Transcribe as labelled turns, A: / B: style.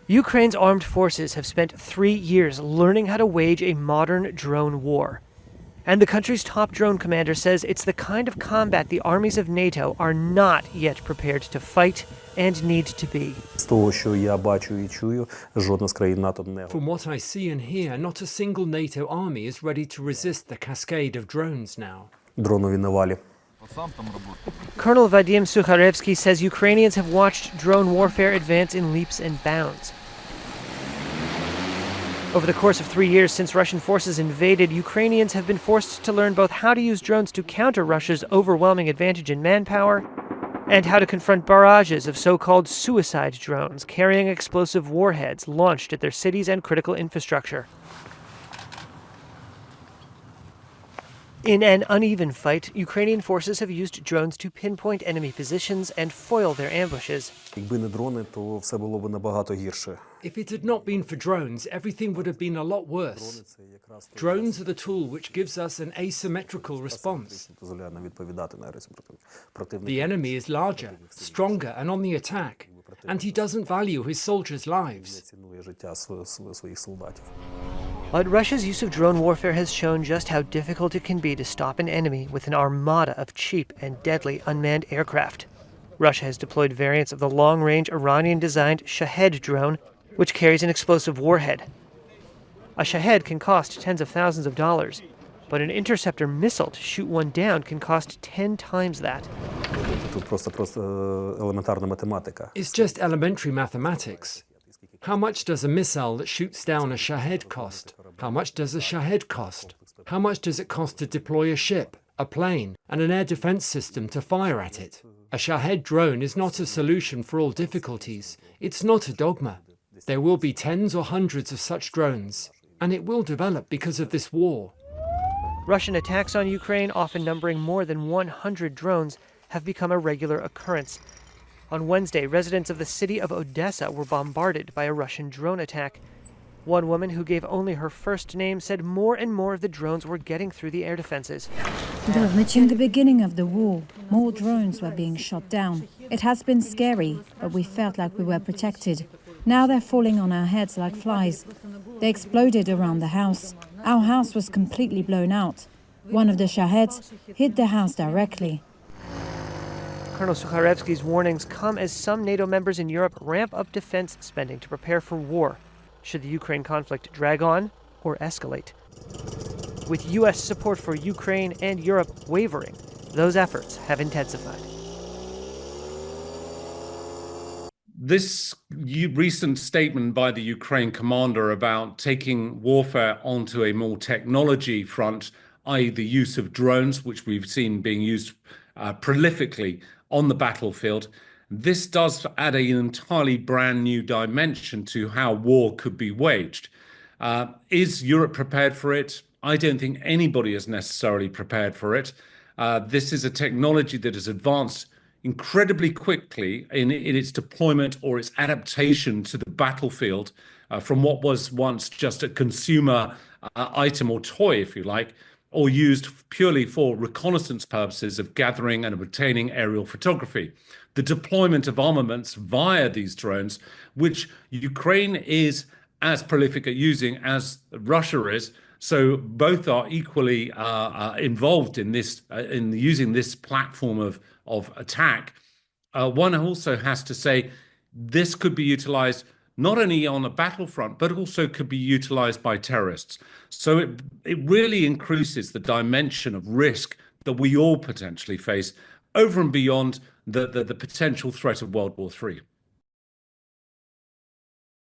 A: Ukraine's armed forces have spent 3 years learning how to wage a modern drone war. And the country's top drone commander says it's the kind of combat the armies of NATO are not yet prepared to fight and need to be.
B: From
C: what I see and hear, not a single NATO army is ready to resist the cascade of drones now.
A: Colonel Vadym Sukharevskyi says Ukrainians have watched drone warfare advance in leaps and bounds. Over the course of 3 years since Russian forces invaded, Ukrainians have been forced to learn both how to use drones to counter Russia's overwhelming advantage in manpower and how to confront barrages of so-called suicide drones carrying explosive warheads launched at their cities and critical infrastructure. In an uneven fight, Ukrainian forces have used drones to pinpoint enemy positions and foil their ambushes.
C: If it had not been for drones, everything would have been a lot worse. Drones are the tool which gives us an asymmetrical response. The enemy is larger, stronger, and on the attack, and he doesn't value his soldiers' lives.
A: But Russia's use of drone warfare has shown just how difficult it can be to stop an enemy with an armada of cheap and deadly unmanned aircraft. Russia has deployed variants of the long-range Iranian-designed Shahed drone, which carries an explosive warhead. A Shahed can cost tens of thousands of dollars, but an interceptor missile to shoot one down can cost 10 times that.
C: It's just elementary mathematics. How much does a missile that shoots down a Shahed cost? How much does a Shahed cost? How much does it cost to deploy a ship, a plane, and an air defense system to fire at it? A Shahed drone is not a solution for all difficulties. It's not a dogma. There will be tens or hundreds of such drones, and it will develop because of this war.
A: Russian attacks on Ukraine, often numbering more than 100 drones, have become a regular occurrence. On Wednesday, residents of the city of Odessa were bombarded by a Russian drone attack. One woman who gave only her first name said more and more of the drones were getting through the air defenses.
D: In the beginning of the war, more drones were being shot down. It has been scary, but we felt like we were protected. Now they're falling on our heads like flies. They exploded around the house. Our house was completely blown out. One of the Shaheds hit the house directly.
A: Colonel Sukharevsky's warnings come as some NATO members in Europe ramp up defense spending to prepare for war, should the Ukraine conflict drag on or escalate. With U.S. support for Ukraine and Europe wavering, those efforts have intensified.
E: This recent statement by the Ukraine commander about taking warfare onto a more technology front, i.e. the use of drones, which we've seen being used prolifically on the battlefield, this does add an entirely brand new dimension to how war could be waged. Is Europe prepared for it? I don't think anybody is necessarily prepared for it. This is a technology that has advanced incredibly quickly in its deployment or its adaptation to the battlefield from what was once just a consumer item or toy, if you like, or used purely for reconnaissance purposes of gathering and obtaining aerial photography. The deployment of armaments via these drones, which Ukraine is as prolific at using as Russia is, so both are equally involved in this, in using this platform of attack. One also has to say this could be utilized not only on a battlefront, but also could be utilized by terrorists. So it really increases the dimension of risk that we all potentially face over and beyond the potential threat of World War III.